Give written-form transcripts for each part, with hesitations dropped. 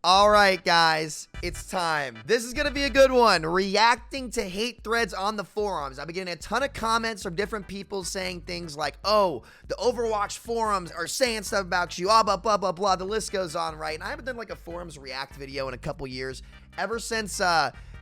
All right, guys, it's time. This is going to be a good one. Reacting to hate threads on the forums. I've been getting a ton of comments from different people saying things like, oh, the Overwatch forums are saying stuff about you, blah, blah, blah, blah. The list goes on, right? And I haven't done like a forums react video in a couple years. Ever since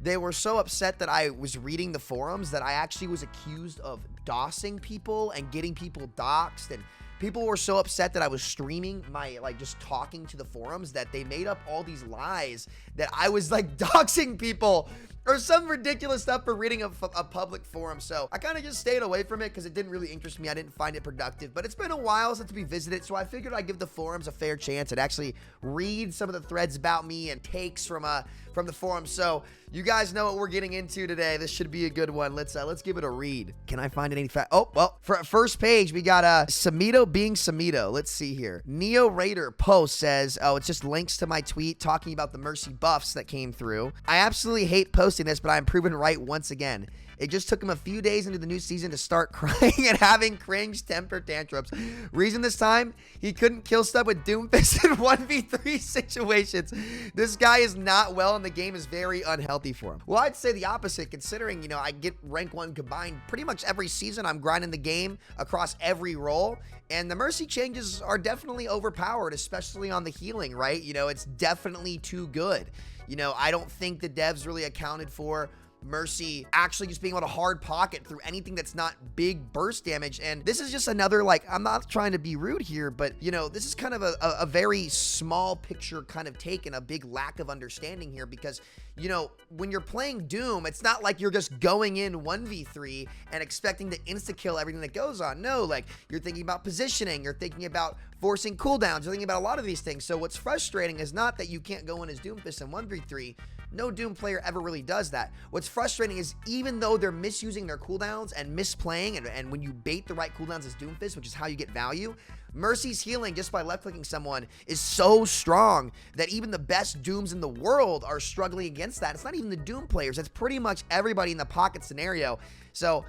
they were so upset that I was reading the forums that I actually was accused of doxing people and getting people doxed, and people were so upset that I was streaming my, just talking to the forums, that they made up all these lies that I was, doxing people or some ridiculous stuff for reading a public forum. So I kind of just stayed away from it because it didn't really interest me. I didn't find it productive, but it's been a while since we visited, so I figured I'd give the forums a fair chance and actually read some of the threads about me and takes from the forum. So you guys know what we're getting into today. This should be a good one. Let's give it a read. Can I find any fact? Oh, well, for first page, we got Samito being Samito. Let's see here. Neo Raider post says, oh, it's just links to my tweet talking about the Mercy buffs that came through. I absolutely hate posting this, but I'm proven right once again. It just took him a few days into the new season to start crying and having cringe temper tantrums. Reason this time, he couldn't kill stuff with Doomfist in 1v3 situations. This guy is not well and the game is very unhealthy for him. Well, I'd say the opposite, considering, I get rank 1 combined pretty much every season. I'm grinding the game across every role, and the Mercy changes are definitely overpowered, especially on the healing, right? It's definitely too good. I don't think the devs really accounted for Mercy actually just being able to hard pocket through anything that's not big burst damage. And this is just another, I'm not trying to be rude here, but this is kind of a very small picture kind of take and a big lack of understanding here, because when you're playing Doom, it's not like you're just going in 1v3 and expecting to insta-kill everything that goes on. No, you're thinking about positioning, you're thinking about forcing cooldowns, you're thinking about a lot of these things. So what's frustrating is not that you can't go in as Doomfist in 1v3. No Doom player ever really does that. What's frustrating is, even though they're misusing their cooldowns and misplaying, and when you bait the right cooldowns as Doomfist, which is how you get value, Mercy's healing just by left-clicking someone is so strong that even the best Dooms in the world are struggling against that. It's not even the Doom players. It's pretty much everybody in the pocket scenario. So,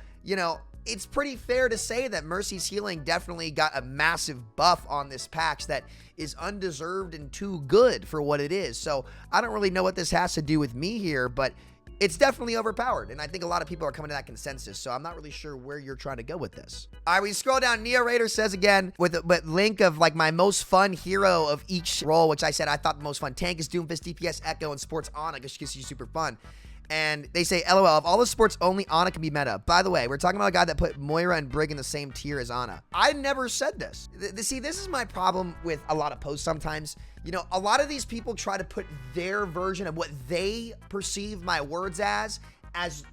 it's pretty fair to say that Mercy's healing definitely got a massive buff on this patch that is undeserved and too good for what it is. So I don't really know what this has to do with me here, but it's definitely overpowered, and I think a lot of people are coming to that consensus, so I'm not really sure where you're trying to go with this. All right, we scroll down. Neo Raider says again, with a link of my most fun hero of each role, which I said I thought the most fun tank is Doomfist, DPS, Echo, and Sports Ana, because she's super fun. And they say, LOL, of all the sports, only Ana can be meta. By the way, we're talking about a guy that put Moira and Brig in the same tier as Ana. I never said this. See, this is my problem with a lot of posts sometimes. A lot of these people try to put their version of what they perceive my words as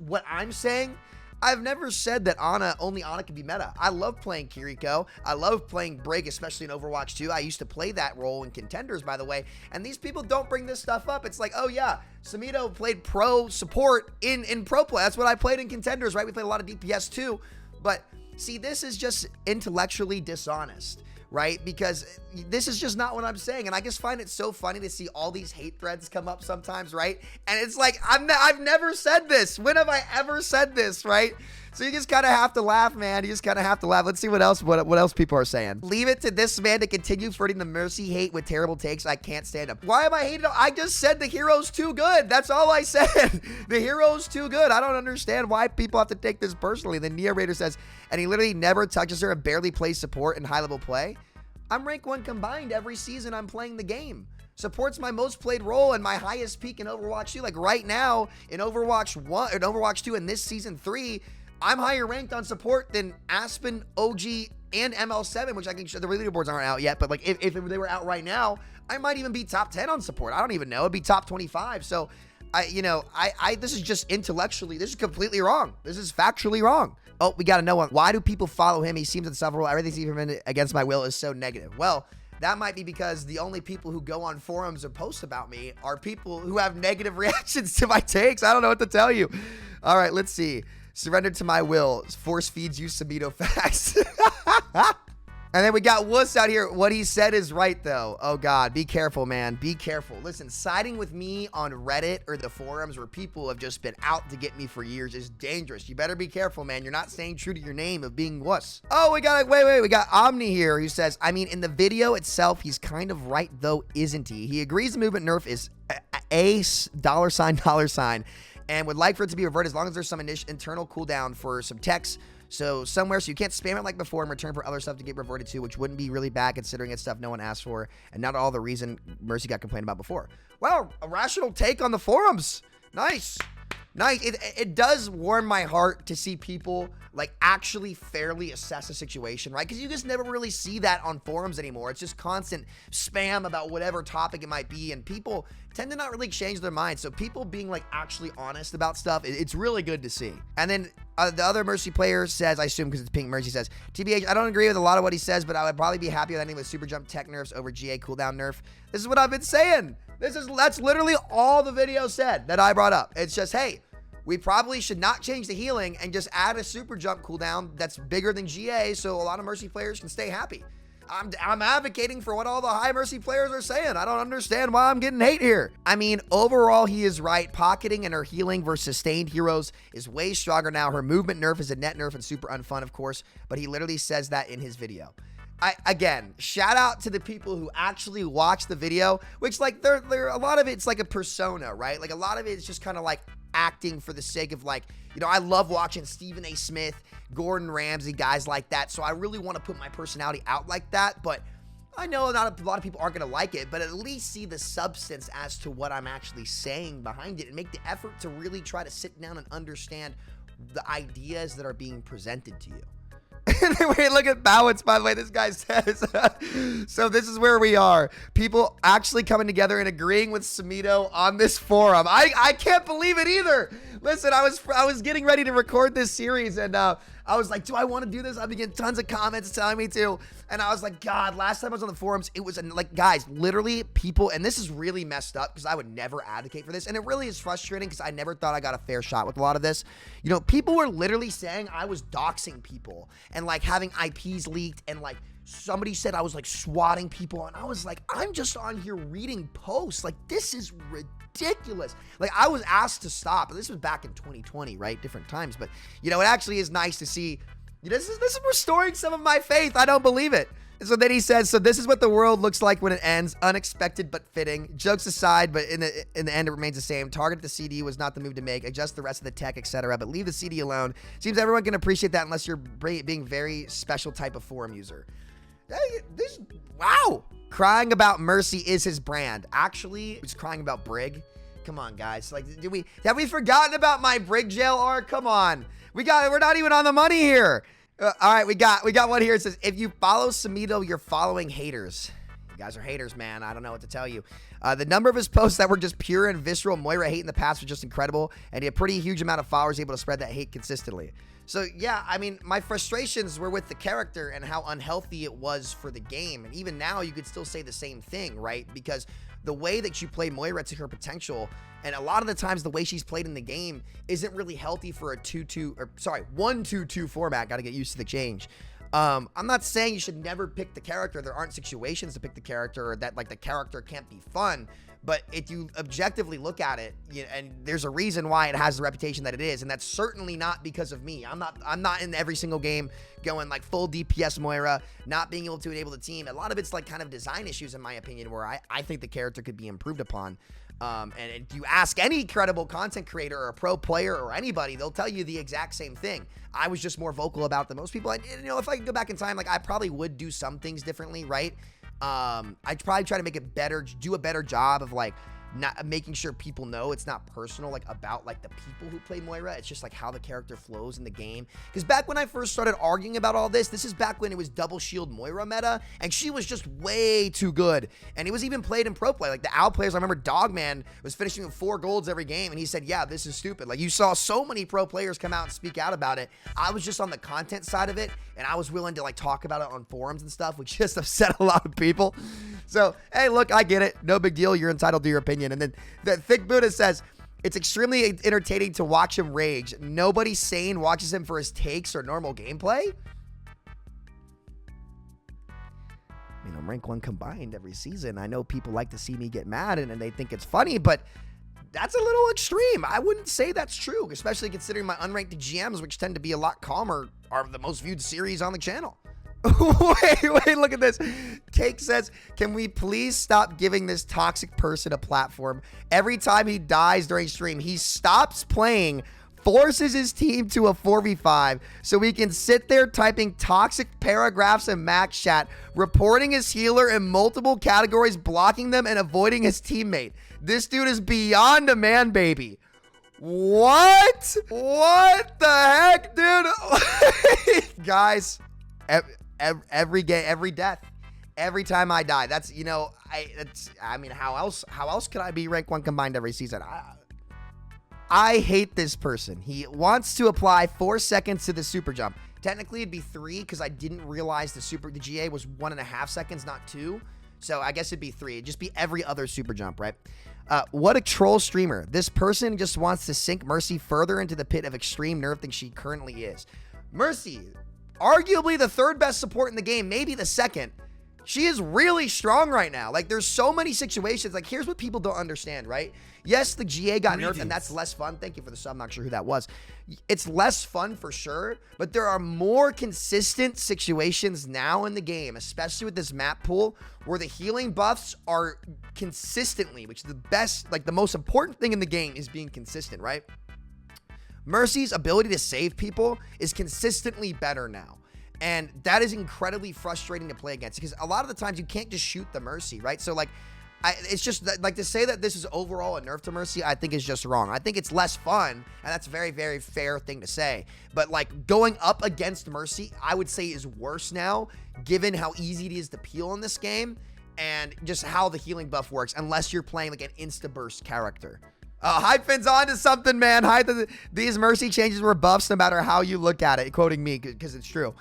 what I'm saying. I've never said that only Ana can be meta. I love playing Kiriko. I love playing Brig, especially in Overwatch 2. I used to play that role in Contenders, by the way. And these people don't bring this stuff up. It's like, oh yeah, Samito played pro support in pro play. That's what I played in Contenders, right? We played a lot of DPS too. But see, this is just intellectually dishonest, right? Because this is just not what I'm saying. And I just find it so funny to see all these hate threads come up sometimes, right? And it's like, I've never said this. When have I ever said this, right? So you just kind of have to laugh, man. You just kind of have to laugh. Let's see what else people are saying. Leave it to this man to continue flirting the Mercy hate with terrible takes. I can't stand him. Why am I hating him? I just said the hero's too good. That's all I said. The hero's too good. I don't understand why people have to take this personally. The Neo Raider says, and he literally never touches her and barely plays support in high-level play. I'm rank 1 combined every season I'm playing the game. Support's my most played role and my highest peak in Overwatch 2. Right now in Overwatch 1 and Overwatch 2 and this season 3, I'm higher ranked on support than Aspen, OG, and ML7, which I can show. The leaderboards aren't out yet, but if they were out right now, I might even be top 10 on support. I don't even know. It'd be top 25. So this is just intellectually, this is completely wrong. This is factually wrong. Oh, we got to know one. Why do people follow him? He seems insufferable. Everything's even against my will is so negative. Well, that might be because the only people who go on forums or post about me are people who have negative reactions to my takes. I don't know what to tell you. All right, let's see. Surrender to my will. Force feeds you Samito facts. And then we got Wuss out here. What he said is right, though. Oh, God. Be careful, man. Be careful. Listen, siding with me on Reddit or the forums where people have just been out to get me for years is dangerous. You better be careful, man. You're not staying true to your name of being Wuss. Oh, we got, wait. We got Omni here who says, I mean, in the video itself, he's kind of right, though, isn't he? He agrees the movement nerf is a $, and would like for it to be reverted as long as there's some internal cooldown for some text. So somewhere, so you can't spam it like before in return for other stuff to get reverted to, which wouldn't be really bad considering it's stuff no one asked for and not all the reason Mercy got complained about before. Well, a rational take on the forums. Nice. It does warm my heart to see people like actually fairly assess a situation, right? Because you just never really see that on forums anymore. It's just constant spam about whatever topic it might be, and people tend to not really change their minds. So people being like actually honest about stuff, it's really good to see. And then the other Mercy player says, I assume because it's Pink Mercy, says, TBH, I don't agree with a lot of what he says, but I would probably be happy with ending with super jump tech nerfs over GA cooldown nerf. This is what I've been saying. That's literally all the video said that I brought up. It's just, hey, we probably should not change the healing and just add a super jump cooldown that's bigger than GA so a lot of Mercy players can stay happy. I'm advocating for what all the high Mercy players are saying. I don't understand why I'm getting hate here. I mean, overall, he is right. Pocketing and her healing versus sustained heroes is way stronger now. Her movement nerf is a net nerf and super unfun, of course, but he literally says that in his video. Again, shout out to the people who actually watch the video, which like they're a lot of it's like a persona, right? Like a lot of it is just kind of like acting for the sake of like, you know, I love watching Stephen A. Smith, Gordon Ramsay, guys like that. So I really want to put my personality out like that. But I know not a lot of people aren't going to like it, but at least see the substance as to what I'm actually saying behind it and make the effort to really try to sit down and understand the ideas that are being presented to you. Wait, look at Bowens, by the way, this guy says. So this is where we are. People actually coming together and agreeing with Samito on this forum. I can't believe it either. Listen, I was getting ready to record this series, and I was like, do I want to do this? I've been getting tons of comments telling me to. And I was like, God, last time I was on the forums, it was like, guys, literally people, and this is really messed up because I would never advocate for this. And it really is frustrating because I never thought I got a fair shot with a lot of this. You know, people were literally saying I was doxing people and like having IPs leaked, and like somebody said I was like swatting people. And I was like, I'm just on here reading posts. Like, this is ridiculous. Like, I was asked to stop. This was back in 2020, right? Different times. But, you know, it actually is nice to see. This is restoring some of my faith. I don't believe it. And so then he says, so this is what the world looks like when it ends. Unexpected but fitting. Jokes aside, but in the end, it remains the same. Target the CD was not the move to make. Adjust the rest of the tech, etc. But leave the CD alone. Seems everyone can appreciate that unless you're being very special type of forum user. Wow. Crying about Mercy is his brand. Actually, he's crying about Brig. Come on, guys. Like, have we forgotten about my Brig jail arc? Come on. We're not even on the money here. All right, we got one here. It says, if you follow Samito, you're following haters. You guys are haters, man. I don't know what to tell you. The number of his posts that were just pure and visceral Moira hate in the past was just incredible, and he had a pretty huge amount of followers able to spread that hate consistently. So, yeah, I mean, my frustrations were with the character and how unhealthy it was for the game. And even now, you could still say the same thing, right? Because the way that you play Moira to her potential, and a lot of the times the way she's played in the game isn't really healthy for a 1-2-2 format. Got to get used to the change. I'm not saying you should never pick the character. There aren't situations to pick the character, or that like the character can't be fun. But if you objectively look at it, and there's a reason why it has the reputation that it is, and that's certainly not because of me. I'm not in every single game going like full DPS Moira, not being able to enable the team. A lot of it's like kind of design issues, in my opinion, where I think the character could be improved upon. And if you ask any credible content creator or a pro player or anybody, they'll tell you the exact same thing. I was just more vocal about it than most people. If I could go back in time, like I probably would do some things differently, right? I'd probably try to make it better, do a better job of like not making sure people know it's not personal, like about like the people who play Moira. It's just like how the character flows in the game. Because back when I first started arguing about all this is back when it was double shield Moira meta, and she was just way too good. And it was even played in pro play. Like the OWL players, I remember Dogman was finishing with 4 golds every game, and he said, yeah, this is stupid. Like you saw so many pro players come out and speak out about it. I was just on the content side of it, and I was willing to like talk about it on forums and stuff, which just upset a lot of people. So, hey, look, I get it. No big deal. You're entitled to your opinion. And then the Thick Buddha says, it's extremely entertaining to watch him rage. Nobody sane watches him for his takes or normal gameplay. rank 1 combined every season. I know people like to see me get mad and they think it's funny, but that's a little extreme. I wouldn't say that's true, especially considering my unranked GMs, which tend to be a lot calmer, are the most viewed series on the channel. wait, look at this. Cake says, can we please stop giving this toxic person a platform? Every time he dies during stream, he stops playing, forces his team to a 4v5 so we can sit there typing toxic paragraphs in max chat, reporting his healer in multiple categories, blocking them, and avoiding his teammate. This dude is beyond a man baby. What? What the heck, dude? Guys, every game, every death, every time I die, that's, how else could I be rank 1 combined every season? I hate this person. He wants to apply 4 seconds to the super jump. Technically, it'd be 3 because I didn't realize the GA was 1.5 seconds, not 2. So I guess it'd be 3. It'd just be every other super jump, right? What a troll streamer. This person just wants to sink Mercy further into the pit of extreme nerf than she currently is. Mercy, arguably the 3rd best support in the game, maybe the 2nd. She is really strong right now. Like, there's so many situations. Like, here's what people don't understand, right? Yes, the GA got nerfed, and that's less fun. Thank you for the sub. I'm not sure who that was. It's less fun for sure, but there are more consistent situations now in the game, especially with this map pool, where the healing buffs are consistently, which is the best, like the most important thing in the game is being consistent, right? Mercy's ability to save people is consistently better now. And that is incredibly frustrating to play against because a lot of the times you can't just shoot the Mercy, right? So like, it's just that, like, to say that this is overall a nerf to Mercy, I think is just wrong. I think it's less fun, and that's a very, very fair thing to say. But like going up against Mercy, I would say is worse now, given how easy it is to peel in this game and just how the healing buff works, unless you're playing like an insta-burst character. Hyphen's on to something, man. These Mercy changes were buffs no matter how you look at it, quoting me, because it's true.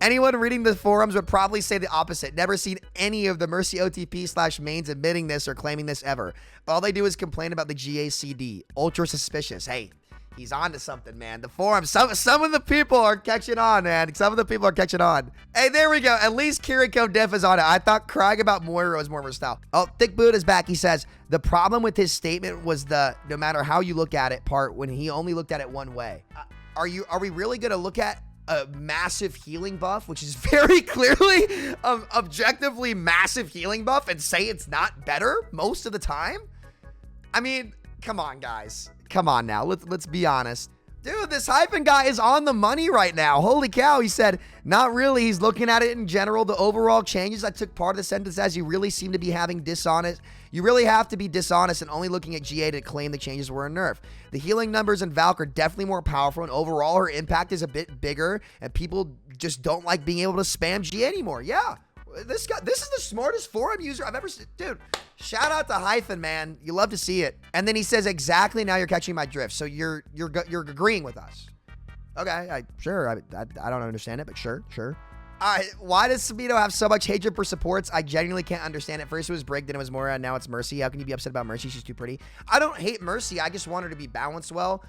Anyone reading the forums would probably say the opposite. Never seen any of the Mercy OTP/mains admitting this or claiming this ever. All they do is complain about the GACD. Ultra suspicious. Hey, he's on to something, man. The forums, some of the people are catching on, man. Some of the people are catching on. Hey, there we go. At least Kiriko Def is on it. I thought crying about Moira was more versatile. Oh, Thick Boot is back. He says, the problem with his statement was the no matter how you look at it part when he only looked at it one way. Are we really going to look at a massive healing buff, which is very clearly objectively massive healing buff, and say it's not better most of the time? I mean, come on, guys. Come on now. Let's be honest. Dude, this Hyphen guy is on the money right now. Holy cow. He said, not really. He's looking at it in general. The overall changes. I took part of the sentence as you really seem to be having dishonest. You really have to be dishonest and only looking at GA to claim the changes were a nerf. The healing numbers in Valk are definitely more powerful, and overall her impact is a bit bigger, and people just don't like being able to spam GA anymore. Yeah. This is the smartest forum user I've ever seen. Dude, shout out to Hyphen, man. You love to see it. And then he says, exactly, now you're catching my drift. So you're agreeing with us. Okay, sure. I don't understand it, but sure. All right, why does Samito have so much hatred for supports? I genuinely can't understand it. First it was Brig, then it was Moira, and now it's Mercy. How can you be upset about Mercy? She's too pretty. I don't hate Mercy. I just want her to be balanced well.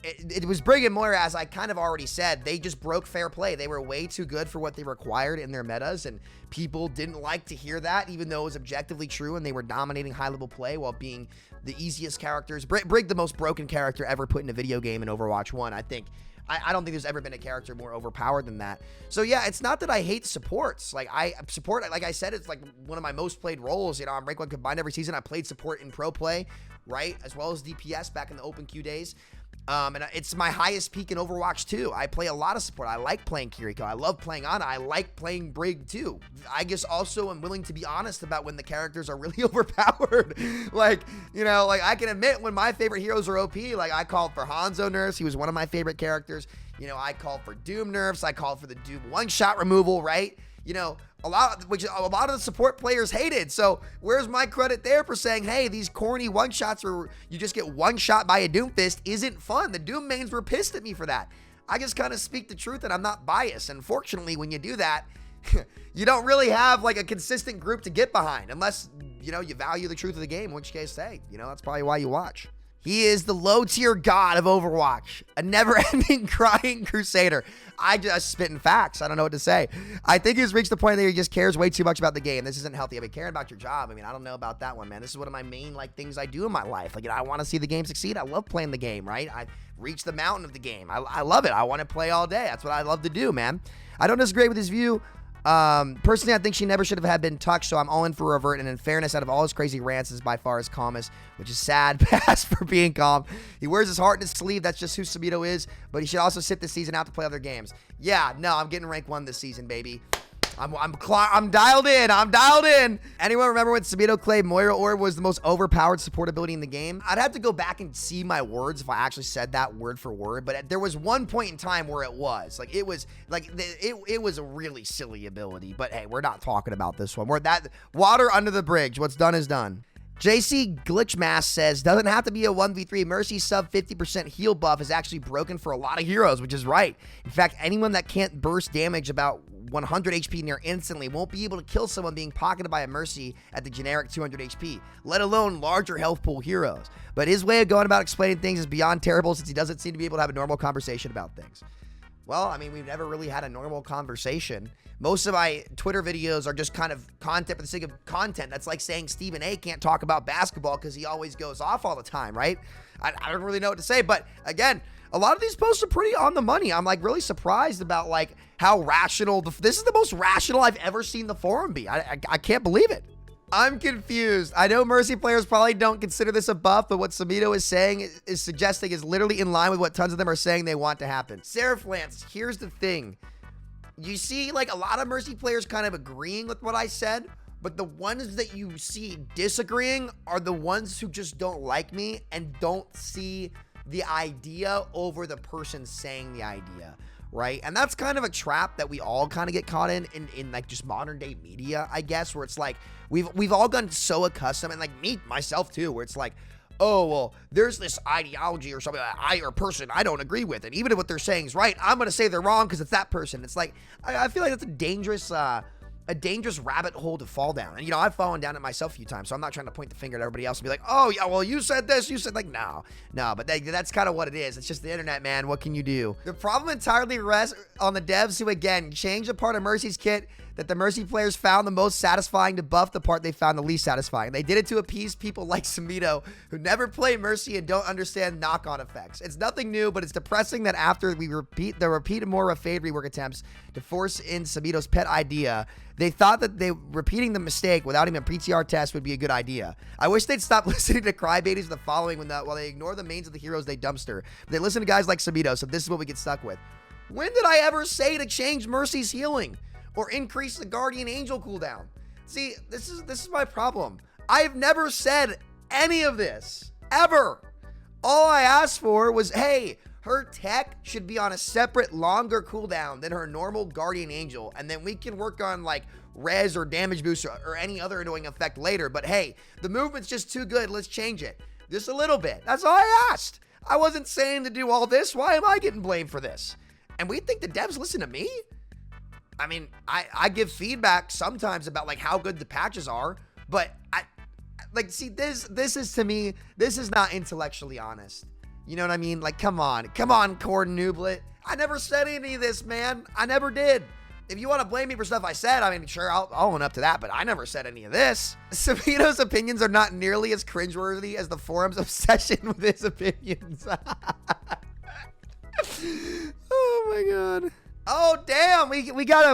It was Brig and Moira, as I kind of already said. They just broke fair play. They were way too good for what they required in their metas, and people didn't like to hear that, even though it was objectively true, and they were dominating high-level play while being the easiest characters. Brig, the most broken character ever put in a video game in Overwatch 1, I think. I don't think there's ever been a character more overpowered than that. So yeah, it's not that I hate supports. Like support, like I said, it's like one of my most played roles. You know, I'm rank 1 combined every season. I played support in pro play, right? As well as DPS back in the open queue days. And it's my highest peak in Overwatch 2. I play a lot of support. I like playing Kiriko. I love playing Ana. I like playing Brig too. I just also am willing to be honest about when the characters are really overpowered. Like, you know, like I can admit when my favorite heroes are OP. Like I called for Hanzo nerfs. He was one of my favorite characters. You know, I called for Doom nerfs. I called for the Doom one-shot removal, right? You know, a lot of the support players hated. So where's my credit there for saying, hey, these corny one-shots where you just get one-shot by a Doomfist isn't fun. The Doom mains were pissed at me for that. I just kind of speak the truth and I'm not biased. And fortunately, when you do that, you don't really have like a consistent group to get behind unless, you know, you value the truth of the game, in which case, hey, you know, that's probably why you watch. He is the low-tier god of Overwatch, a never-ending crying crusader. I just spitting facts. I don't know what to say. I think he's reached the point that he just cares way too much about the game. This isn't healthy. I mean, caring about your job. I mean, I don't know about that one, man. This is one of my main things I do in my life. Like, I want to see the game succeed. I love playing the game, right? I reached the mountain of the game. I love it. I want to play all day. That's what I love to do, man. I don't disagree with his view. Personally, I think she never should have been touched, so I'm all in for Revert, and in fairness, out of all his crazy rants, is by far his calmest, which is sad pass for being calm. He wears his heart in his sleeve. That's just who Samito is, but he should also sit this season out to play other games. Yeah, no, I'm getting rank 1 this season, baby. I'm dialed in. I'm dialed in. Anyone remember when Samito claimed Moira Orb was the most overpowered support ability in the game? I'd have to go back and see my words if I actually said that word for word, but there was one point in time where it was. Like, it was a really silly ability, but hey, we're not talking about this one. We're that water under the bridge. What's done is done. JC Glitchmass says, doesn't have to be a 1v3. Mercy's sub 50% heal buff is actually broken for a lot of heroes, which is right. In fact, anyone that can't burst damage about 100 HP near instantly won't be able to kill someone being pocketed by a Mercy at the generic 200 HP, let alone larger health pool heroes. But his way of going about explaining things is beyond terrible, since he doesn't seem to be able to have a normal conversation about things. Well, I mean, we've never really had a normal conversation. Most of my Twitter videos are just kind of content for the sake of content. That's like saying Stephen A can't talk about basketball because he always goes off all the time, right? I don't really know what to say, but again, a lot of these posts are pretty on the money. I'm like really surprised about like how rational, this is the most rational I've ever seen the forum be. I can't believe it. I'm confused. I know Mercy players probably don't consider this a buff, but what Samito is saying is suggesting is literally in line with what tons of them are saying they want to happen. Seraph Lance, here's the thing. You see like a lot of Mercy players kind of agreeing with what I said, but the ones that you see disagreeing are the ones who just don't like me and don't see the idea over the person saying the idea, right? And that's kind of a trap that we all kind of get caught in like just modern day media, I guess, where it's like we've all gotten so accustomed, and like me myself too, where it's like, oh, well, there's this ideology or something or person I don't agree with, and even if what they're saying is right, I'm gonna say they're wrong because it's that person. It's like I feel like that's a dangerous rabbit hole to fall down. And, you know, I've fallen down it myself a few times, so I'm not trying to point the finger at everybody else and be like, oh, yeah, well, you said this, you said, like, no, but that's kind of what it is. It's just the internet, man. What can you do? The problem entirely rests on the devs who, again, changed a part of Mercy's kit that the Mercy players found the most satisfying to buff the part they found the least satisfying. They did it to appease people like Samito, who never play Mercy and don't understand knock-on effects. It's nothing new, but it's depressing that after we repeat more Fade rework attempts to force in Samito's pet idea, they thought that repeating the mistake without even a PTR test would be a good idea. I wish they'd stop listening to crybabies of the following while they ignore the mains of the heroes they dumpster. But they listen to guys like Samito, so this is what we get stuck with. When did I ever say to change Mercy's healing or increase the Guardian Angel cooldown? See, this is my problem. I've never said any of this, ever. All I asked for was, hey, her tech should be on a separate, longer cooldown than her normal Guardian Angel, and then we can work on, like, res or damage boost or any other annoying effect later. But hey, the movement's just too good. Let's change it. Just a little bit. That's all I asked. I wasn't saying to do all this. Why am I getting blamed for this? And we think the devs listen to me? I mean, I give feedback sometimes about, like, how good the patches are, but see, this is, to me, this is not intellectually honest. You know what I mean? Like, come on, Cord Nublet. I never said any of this, man. I never did. If you want to blame me for stuff I said, I mean, sure, I'll own up to that, but I never said any of this. Samito's opinions are not nearly as cringeworthy as the forum's obsession with his opinions. Oh my god. Oh damn, we got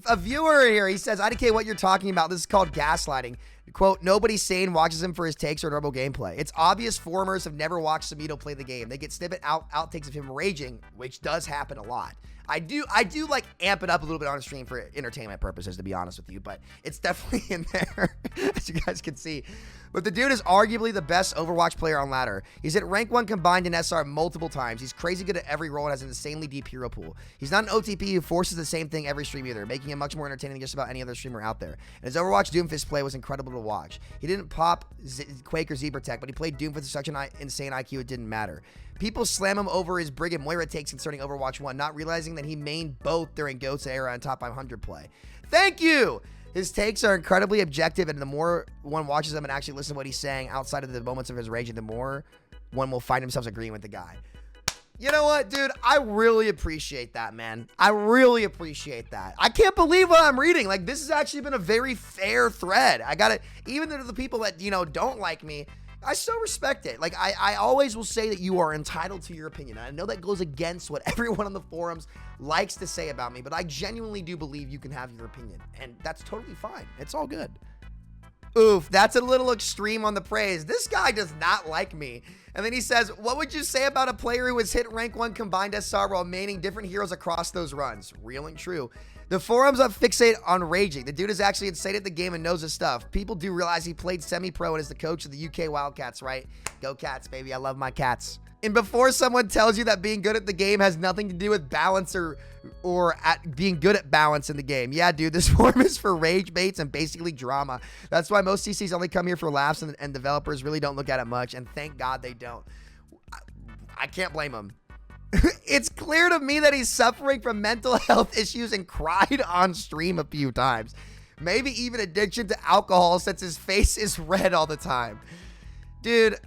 a viewer here. He says, IDK, what you're talking about, this is called gaslighting. Quote, nobody sane watches him for his takes or normal gameplay. It's obvious forumers have never watched Samito play the game. They get snippet outtakes of him raging, which does happen a lot. I do like amp it up a little bit on stream for entertainment purposes, to be honest with you, but it's definitely in there, as you guys can see. But the dude is arguably the best Overwatch player on ladder. He's hit rank 1 combined in SR multiple times. He's crazy good at every role and has an insanely deep hero pool. He's not an OTP who forces the same thing every stream either, making him much more entertaining than just about any other streamer out there. And his Overwatch Doomfist play was incredible to watch. He didn't pop Quake or Zebra Tech, but he played Doomfist with such an insane IQ it didn't matter. People slam him over his Brig and Moira takes concerning Overwatch 1, not realizing that he mained both during GOAT's era and top 500 play. Thank you! His takes are incredibly objective, and the more one watches them and actually listens to what he's saying outside of the moments of his rage, the one will find themselves agreeing with the guy. You know what, dude? I really appreciate that, man. I really appreciate that. I can't believe what I'm reading. Like, this has actually been a very fair thread. I got it. Even to the people that, you know, don't like me, I still respect it. Like, I always will say that you are entitled to your opinion. I know that goes against what everyone on the forums likes to say about me, but I genuinely do believe you can have your opinion, and that's totally fine. It's all good. Oof, that's a little extreme on the praise. This guy does not like me. And then he says, what would you say about a player who has hit rank 1 combined SR while maining different heroes across those runs? Real and true. The forums are fixated on raging. The dude is actually insane at the game and knows his stuff. People do realize he played semi-pro and is the coach of the UK Wildcats, right? Go Cats, baby. I love my cats. And before someone tells you that being good at the game has nothing to do with balance or at being good at balance in the game. Yeah, dude, this forum is for rage baits and basically drama. That's why most CCs only come here for laughs, and developers really don't look at it much, and thank God they don't. I can't blame them. It's clear to me that he's suffering from mental health issues and cried on stream a few times. Maybe even addiction to alcohol since his face is red all the time. Dude,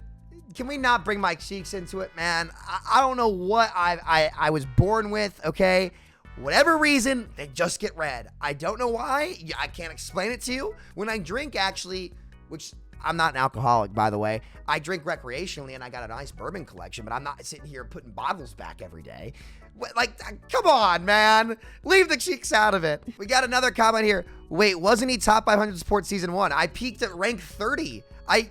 can we not bring my cheeks into it, man? I don't know what I was born with, okay? Whatever reason, they just get red. I don't know why. I can't explain it to you. When I drink, actually, which I'm not an alcoholic, by the way. I drink recreationally, and I got a nice bourbon collection, but I'm not sitting here putting bottles back every day. Like, come on, man. Leave the cheeks out of it. We got another comment here. Wait, wasn't he top 500 support season 1? I peaked at rank 30. I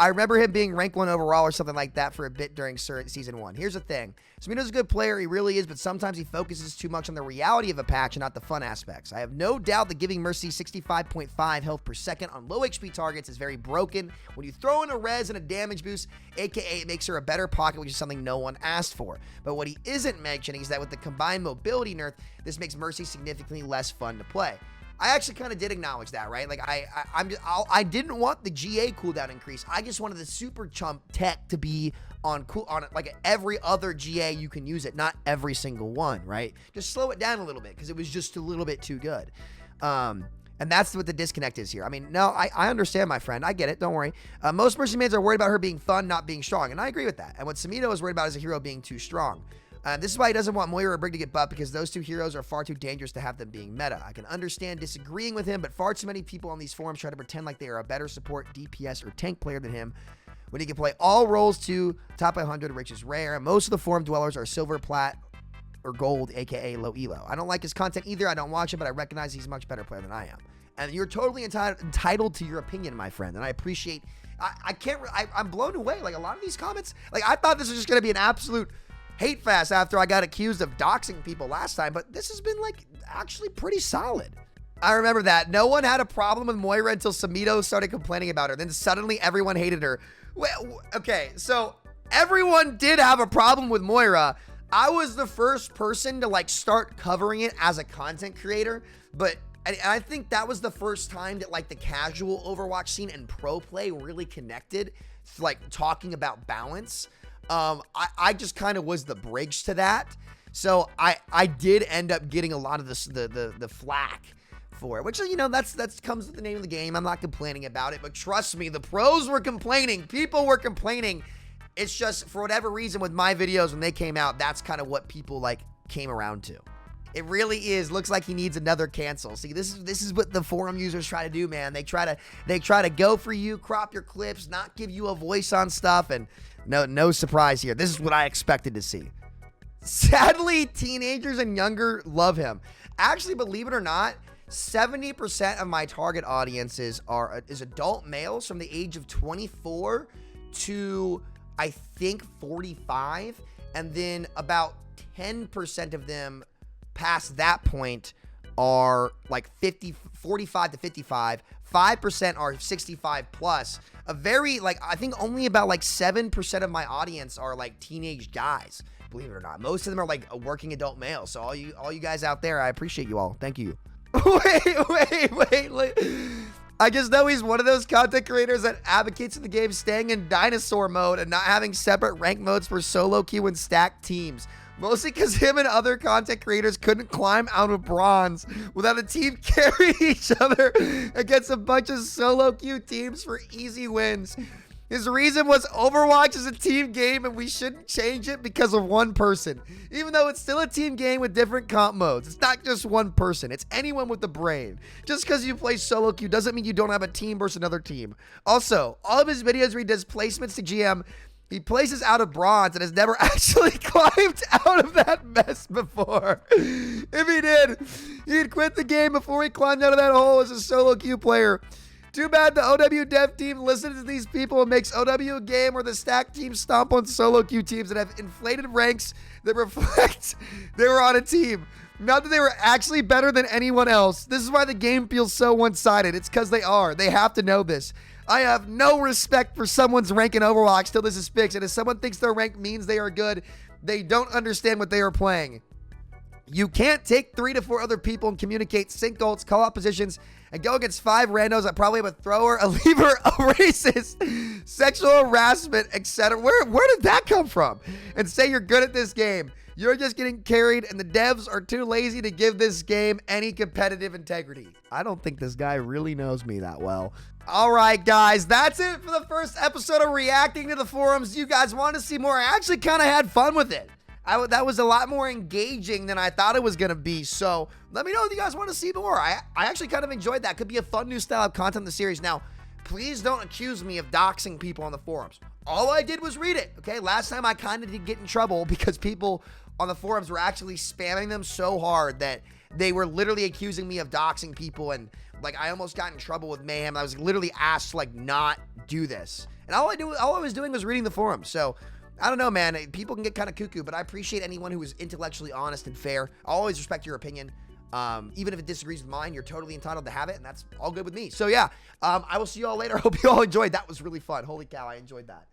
remember him being rank 1 overall or something like that for a bit during season 1. Here's the thing. Samito's a good player, he really is, but sometimes he focuses too much on the reality of a patch and not the fun aspects. I have no doubt that giving Mercy 65.5 health per second on low HP targets is very broken. When you throw in a res and a damage boost, aka it makes her a better pocket, which is something no one asked for. But what he isn't mentioning is that with the combined mobility nerf, this makes Mercy significantly less fun to play. I actually kind of did acknowledge that, right? Like, I didn't want the GA cooldown increase. I just wanted the super chump tech to be on like every other GA you can use it, not every single one, right? Just slow it down a little bit because it was just a little bit too good. And that's what the disconnect is here. I mean, no, I understand, my friend. I get it. Don't worry. Most Mercy mains are worried about her being fun, not being strong. And I agree with that. And what Samito is worried about is a hero being too strong. This is why he doesn't want Moira or Brig to get buffed, because those two heroes are far too dangerous to have them being meta. I can understand disagreeing with him, but far too many people on these forums try to pretend like they are a better support, DPS, or tank player than him when he can play all roles too, top 100, which is rare. Most of the forum dwellers are silver, plat, or gold, aka low elo. I don't like his content either. I don't watch it, but I recognize he's a much better player than I am. And you're totally entitled to your opinion, my friend, and I appreciate. I'm blown away. Like, a lot of these comments, like, I thought this was just going to be an absolute hate fest after I got accused of doxing people last time, but this has been, like, actually pretty solid. I remember that. No one had a problem with Moira until Samito started complaining about her. Then suddenly everyone hated her. Well, okay, so everyone did have a problem with Moira. I was the first person to, like, start covering it as a content creator, but I think that was the first time that, like, the casual Overwatch scene and pro play really connected, like, talking about balance. I just kind of was the bridge to that. So I did end up getting a lot of the flack for it, which, you know, that's comes with the name of the game. I'm not complaining about it, but trust me, the pros were complaining. People were complaining. It's just, for whatever reason, with my videos when they came out, that's kind of what people, like, came around to. It really is. Looks like he needs another cancel. See, this is what the forum users try to do, man. They try to go for you, crop your clips, not give you a voice on stuff, and no surprise here. This is what I expected to see. Sadly, teenagers and younger love him. Actually, believe it or not, 70% of my target audiences is adult males from the age of 24 to, I think, 45, and then about 10% of them past that point are like 45 to 55. 5% are 65 plus. A very, like, I think only about like 7% of my audience are like teenage guys, believe it or not. Most of them are like working adult males. So all you guys out there, I appreciate you all. Thank you. Wait. I just know he's one of those content creators that advocates in the game staying in dinosaur mode and not having separate rank modes for solo queue and stacked teams. Mostly because him and other content creators couldn't climb out of bronze without a team carrying each other against a bunch of solo queue teams for easy wins. His reason was Overwatch is a team game and we shouldn't change it because of one person. Even though it's still a team game with different comp modes. It's not just one person. It's anyone with the brain. Just because you play solo queue doesn't mean you don't have a team versus another team. Also, all of his videos where he does placements to GM, he places out of bronze and has never actually climbed out of that mess before. If he did, he'd quit the game before he climbed out of that hole as a solo queue player. Too bad the OW dev team listens to these people and makes OW a game where the stack teams stomp on solo queue teams that have inflated ranks that reflect they were on a team. Not that they were actually better than anyone else. This is why the game feels so one-sided. It's because they are. They have to know this. I have no respect for someone's rank in Overwatch till this is fixed. And if someone thinks their rank means they are good, they don't understand what they are playing. You can't take 3 to 4 other people and communicate sync ults, call out positions, and go against 5 randos that probably have a thrower, a lever, a racist, sexual harassment, etc. Where did that come from? And say you're good at this game. You're just getting carried, and the devs are too lazy to give this game any competitive integrity. I don't think this guy really knows me that well. All right, guys, that's it for the first episode of reacting to the forums. You guys want to see more? I actually kind of had fun with it. That was a lot more engaging than I thought it was going to be. So let me know if you guys want to see more. I actually kind of enjoyed that. Could be a fun new style of content in the series. Now, please don't accuse me of doxing people on the forums. All I did was read it, okay? Last time I kind of did get in trouble because people on the forums were actually spamming them so hard that they were literally accusing me of doxing people. And like, I almost got in trouble with Mayhem. I was literally asked to like not do this. And all I was doing was reading the forums. So I don't know, man. People can get kind of cuckoo, but I appreciate anyone who is intellectually honest and fair. I always respect your opinion. Even if it disagrees with mine, you're totally entitled to have it, and that's all good with me. So yeah, I will see you all later. Hope you all enjoyed. That was really fun. Holy cow, I enjoyed that.